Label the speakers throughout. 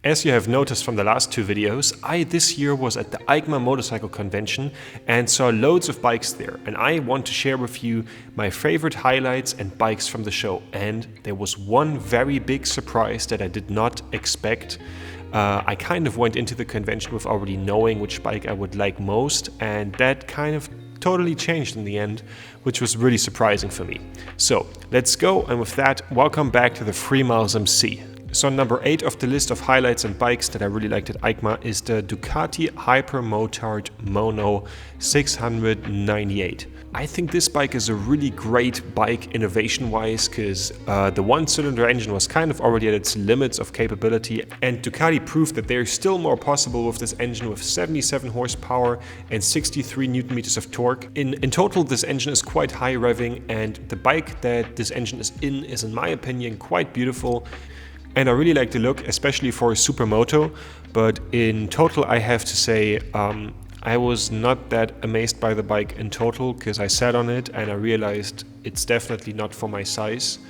Speaker 1: As you have noticed from the last two videos, I this year was at the EICMA motorcycle convention and saw loads of bikes there, and I want to share with you my favorite highlights and bikes from the show. And there was one very big surprise that I did not expect. I kind of went into the convention with already knowing which bike I would like most, and that kind of totally changed in the end, which was really surprising for me. So let's go, and with that, welcome back to the freemilesmc. So number 8 of the list of highlights and bikes that I really liked at EICMA is the Ducati Hypermotard Mono 698. I think this bike is a really great bike innovation-wise, because the one-cylinder engine was kind of already at its limits of capability, and Ducati proved that there's still more possible with this engine with 77 horsepower and 63 Newton meters of torque. In total, this engine is quite high revving, and the bike that this engine is in my opinion, quite beautiful. And I really like the look, especially for a supermoto, but in total I have to say I was not that amazed by the bike in total, because I sat on it and I realized it's definitely not for my size.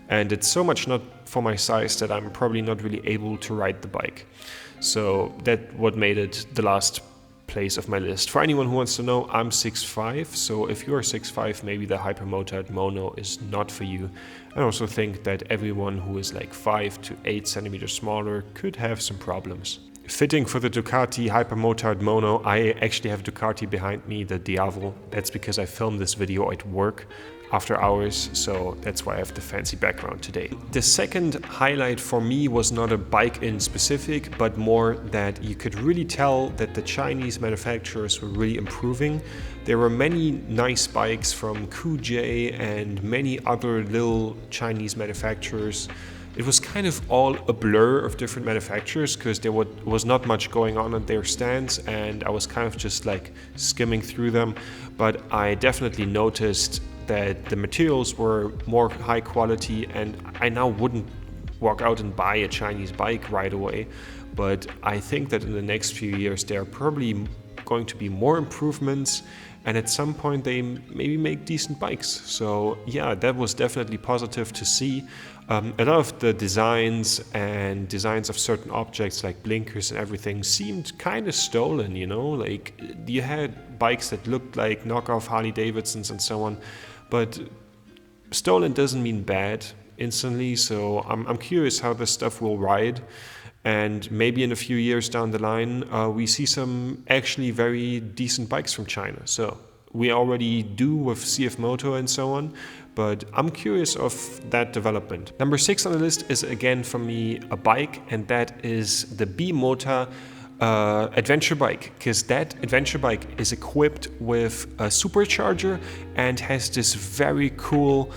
Speaker 1: And it's so much not for my size that I'm probably not really able to ride the bike. So that's what made it the last place of my list. For anyone who wants to know, I'm 6'5", so if you're 6'5", maybe the Hypermotard Mono is not for you. I also think that everyone who is like 5 to 8 centimeters smaller could have some problems. Fitting for the Ducati Hypermotard Mono, I actually have Ducati behind me, the Diavolo. That's because I filmed this video at work after hours, so that's why I have the fancy background today. The second highlight for me was not a bike in specific, but more that you could really tell that the Chinese manufacturers were really improving. There were many nice bikes from Kuj and many other little Chinese manufacturers. It was kind of all a blur of different manufacturers, because there was not much going on at their stands, and I was kind of just like skimming through them. But I definitely noticed that the materials were more high quality, and I now wouldn't walk out and buy a Chinese bike right away. But I think that in the next few years there are probably going to be more improvements, and at some point they maybe make decent bikes. So yeah, that was definitely positive to see. A lot of the designs of certain objects like blinkers and everything seemed kind of stolen, you know, like you had bikes that looked like knockoff Harley Davidsons and so on, but stolen doesn't mean bad instantly. So I'm curious how this stuff will ride. And maybe in a few years down the line, we see some actually very decent bikes from China. So we already do with CF Moto and so on, but I'm curious of that development. Number 6 on the list is again for me a bike, and that is the Bimota adventure bike, because that adventure bike is equipped with a supercharger and has this very cool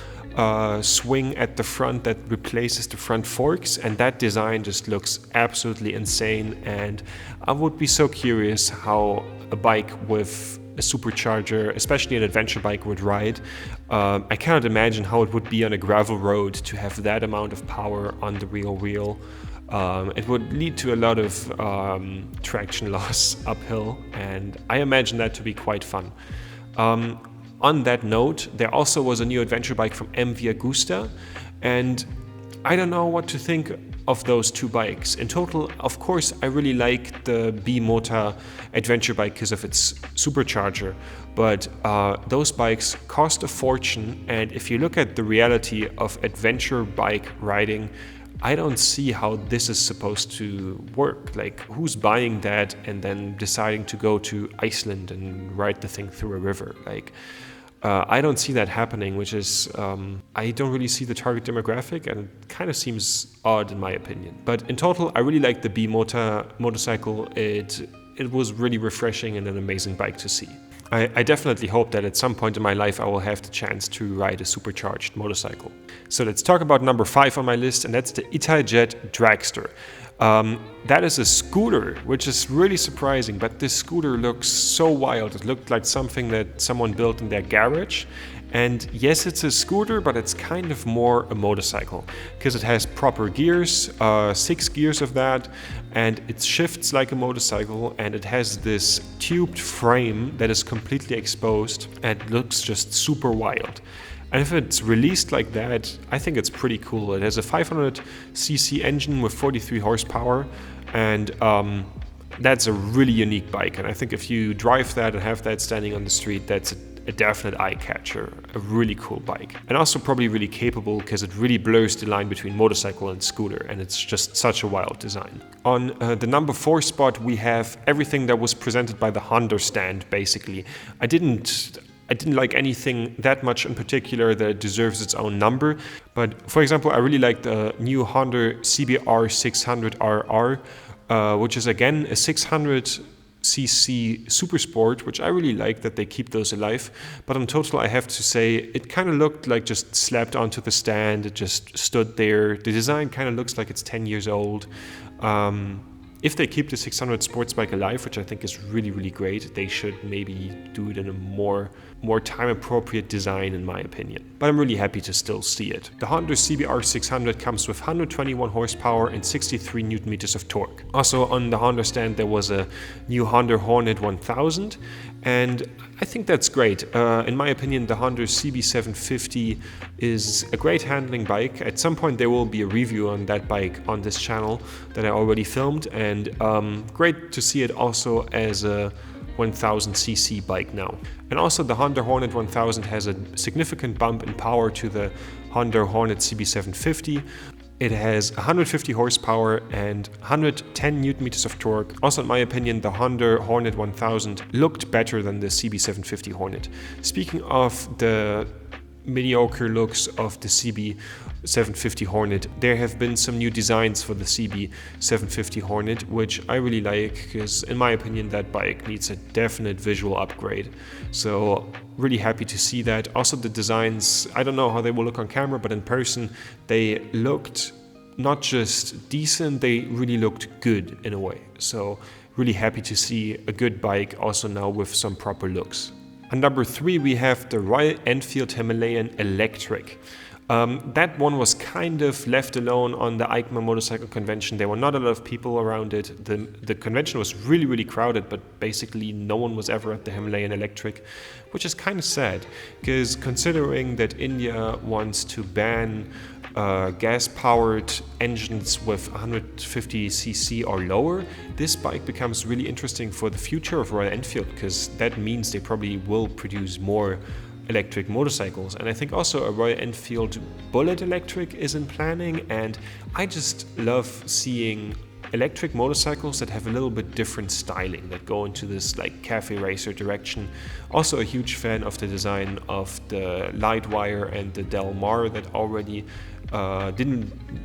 Speaker 1: swing at the front that replaces the front forks, and that design just looks absolutely insane. And I would be so curious how a bike with a supercharger, especially an adventure bike, would ride. I cannot imagine how it would be on a gravel road to have that amount of power on the real wheel. It would lead to a lot of traction loss uphill, and I imagine that to be quite fun. On that note, there also was a new adventure bike from MV Agusta, and I don't know what to think of those two bikes. In total, of course, I really like the Bimota adventure bike because of its supercharger, but those bikes cost a fortune, and if you look at the reality of adventure bike riding, I don't see how this is supposed to work. Like, who's buying that and then deciding to go to Iceland and ride the thing through a river? Like, I don't see that happening, which is, I don't really see the target demographic, and it kind of seems odd in my opinion. But in total, I really like the Bimota motorcycle. It was really refreshing and an amazing bike to see. I definitely hope that at some point in my life I will have the chance to ride a supercharged motorcycle. So let's talk about number 5 on my list, and that's the Jet Dragster. That is a scooter, which is really surprising, but this scooter looks so wild. It looked like something that someone built in their garage. And yes, it's a scooter, but it's kind of more a motorcycle, because it has proper gears, 6 gears of that, and it shifts like a motorcycle, and it has this tubed frame that is completely exposed and looks just super wild. And if it's released like that, I think it's pretty cool. It has a 500cc engine with 43 horsepower, And that's a really unique bike. And I think if you drive that and have that standing on the street, that's a definite eye catcher, a really cool bike. And also probably really capable because it really blurs the line between motorcycle and scooter, and it's just such a wild design. On the number 4 spot, we have everything that was presented by the Honda stand, basically. I didn't like anything that much in particular that deserves its own number. But for example, I really like the new Honda CBR 600RR, which is again a 600cc super sport, which I really like that they keep those alive. But in total, I have to say it kind of looked like just slapped onto the stand. It just stood there. The design kind of looks like it's 10 years old. If they keep the 600 sports bike alive, which I think is really, really great, they should maybe do it in a more time-appropriate design, in my opinion. But I'm really happy to still see it. The Honda CBR 600 comes with 121 horsepower and 63 Newton meters of torque. Also on the Honda stand, there was a new Honda Hornet 1000, and I think that's great. In my opinion, the Honda CB750 is a great handling bike. At some point, there will be a review on that bike on this channel that I already filmed, and great to see it also as a 1000cc bike now. And also the Honda Hornet 1000 has a significant bump in power to the Honda Hornet CB750. It has 150 horsepower and 110 Newton meters of torque. Also, in my opinion, the Honda Hornet 1000 looked better than the CB750 Hornet. Speaking of the mediocre looks of the CB750 Hornet, there have been some new designs for the CB750 Hornet, which I really like because in my opinion that bike needs a definite visual upgrade. So really happy to see that. Also the designs, I don't know how they will look on camera, but in person they looked not just decent, they really looked good in a way. So really happy to see a good bike also now with some proper looks. On number 3, we have the Royal Enfield Himalayan Electric. That one was kind of left alone on the EICMA motorcycle convention. There were not a lot of people around it. The convention was really, really crowded, but basically no one was ever at the Himalayan Electric, which is kind of sad, because considering that India wants to ban gas-powered engines with 150cc or lower, this bike becomes really interesting for the future of Royal Enfield, because that means they probably will produce more electric motorcycles. And I think also a Royal Enfield Bullet Electric is in planning, and I just love seeing electric motorcycles that have a little bit different styling, that go into this like cafe racer direction. Also a huge fan of the design of the Lightwire and the Del Mar that already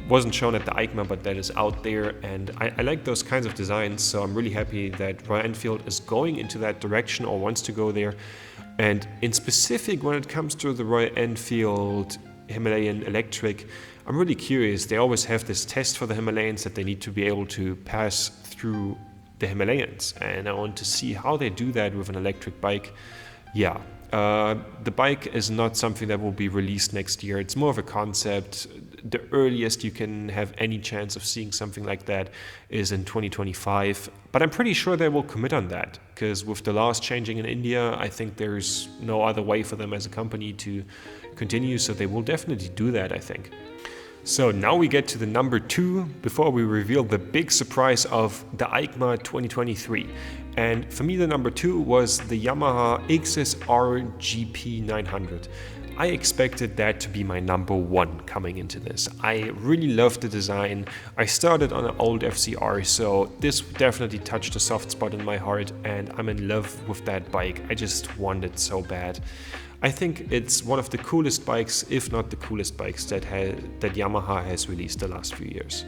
Speaker 1: wasn't shown at the EICMA, but that is out there, and I like those kinds of designs, so I'm really happy that Royal Enfield is going into that direction or wants to go there. And in specific, when it comes to the Royal Enfield Himalayan Electric, I'm really curious. They always have this test for the Himalayans that they need to be able to pass through the Himalayas, and I want to see how they do that with an electric bike. Yeah, the bike is not something that will be released next year. It's more of a concept. The earliest you can have any chance of seeing something like that is in 2025. But I'm pretty sure they will commit on that, because with the laws changing in India, I think there's no other way for them as a company to continue. So they will definitely do that, I think. So now we get to the number 2 before we reveal the big surprise of the EICMA 2023. And for me, the number 2 was the Yamaha XSR900GP 900. I expected that to be my number 1 coming into this. I really loved the design. I started on an old FCR, so this definitely touched a soft spot in my heart, and I'm in love with that bike. I just want it so bad. I think it's one of the coolest bikes, if not the coolest bikes that Yamaha has released the last few years.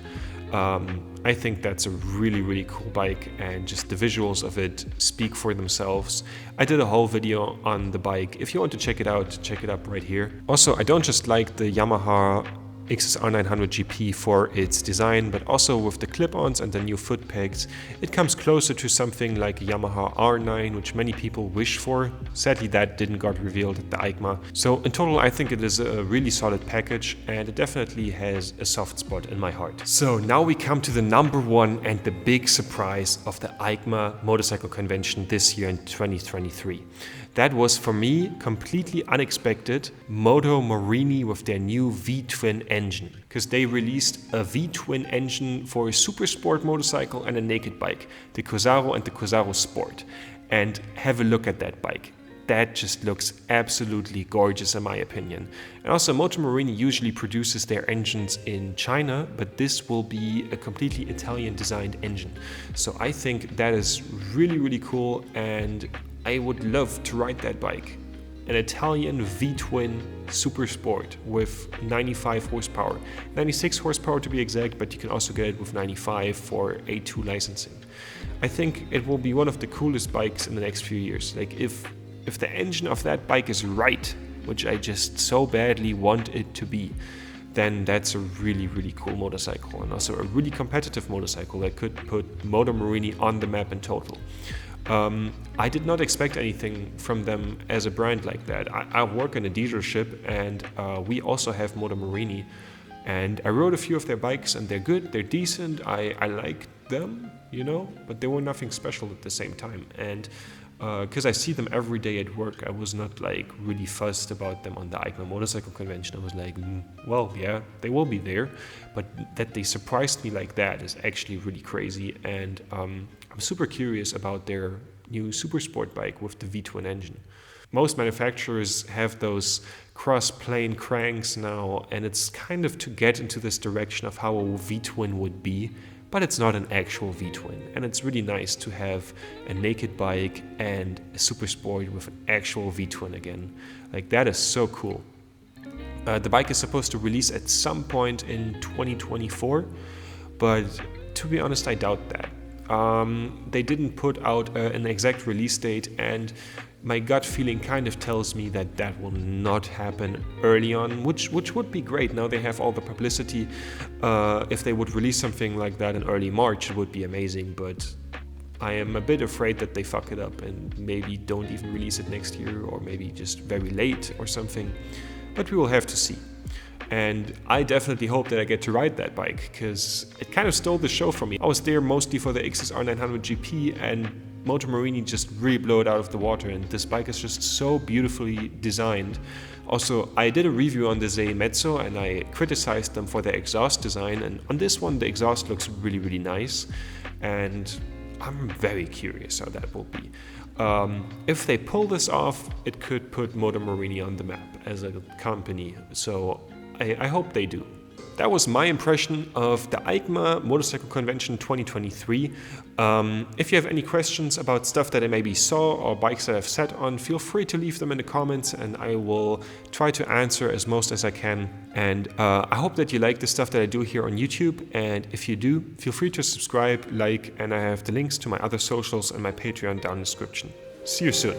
Speaker 1: I think that's a really, really cool bike, and just the visuals of it speak for themselves. I did a whole video on the bike. If you want to check it out, check it up right here. Also, I don't just like the Yamaha XSR900GP for its design, but also with the clip-ons and the new foot pegs, it comes closer to something like a Yamaha R9, which many people wish for. Sadly, that didn't got revealed at the EICMA. So in total, I think it is a really solid package, and it definitely has a soft spot in my heart. So now we come to the number 1 and the big surprise of the EICMA motorcycle convention this year in 2023. That was for me completely unexpected. MotoMorini with their new V-Twin engine, because they released a V-Twin engine for a super sport motorcycle and a naked bike, the Cosaro and the Cosaro Sport. And have a look at that bike. That just looks absolutely gorgeous in my opinion. And also MotoMorini usually produces their engines in China, but this will be a completely Italian designed engine. So I think that is really, really cool, and I would love to ride that bike. An Italian V-Twin Super Sport with 95 horsepower. 96 horsepower to be exact, but you can also get it with 95 for A2 licensing. I think it will be one of the coolest bikes in the next few years. Like if the engine of that bike is right, which I just so badly want it to be, then that's a really, really cool motorcycle, and also a really competitive motorcycle that could put MotoMorini on the map in total. I did not expect anything from them as a brand like that. I work in a dealership, and we also have MotoMorini, and I rode a few of their bikes, and they're good, they're decent, I like them, you know, but they were nothing special at the same time. And because I see them every day at work, I was not like really fussed about them on the EICMA motorcycle convention. I was like, well, yeah, they will be there, but that they surprised me like that is actually really crazy. And I'm super curious about their new super sport bike with the V-Twin engine. Most manufacturers have those cross-plane cranks now, and it's kind of to get into this direction of how a V-Twin would be. But it's not an actual V-Twin, and it's really nice to have a naked bike and a super sport with an actual V-Twin again. Like, that is so cool. The bike is supposed to release at some point in 2024, but to be honest, I doubt that. They didn't put out an exact release date, and my gut feeling kind of tells me that that will not happen early on, which would be great. Now they have all the publicity. If they would release something like that in early March, it would be amazing, but I am a bit afraid that they fuck it up and maybe don't even release it next year, or maybe just very late or something, but we will have to see. And I definitely hope that I get to ride that bike, because it kind of stole the show from me. I was there mostly for the XSR900GP, and MotoMorini just really blew it out of the water, and this bike is just so beautifully designed. Also, I did a review on the Mezzo, and I criticized them for their exhaust design, and on this one the exhaust looks really, really nice, and I'm very curious how that will be. If they pull this off, it could put MotoMorini on the map as a company, so I hope they do. That was my impression of the EICMA Motorcycle Convention 2023. If you have any questions about stuff that I maybe saw or bikes that I've sat on, feel free to leave them in the comments, and I will try to answer as most as I can. And I hope that you like the stuff that I do here on YouTube, and if you do, feel free to subscribe, like, and I have the links to my other socials and my Patreon down in the description. See you soon.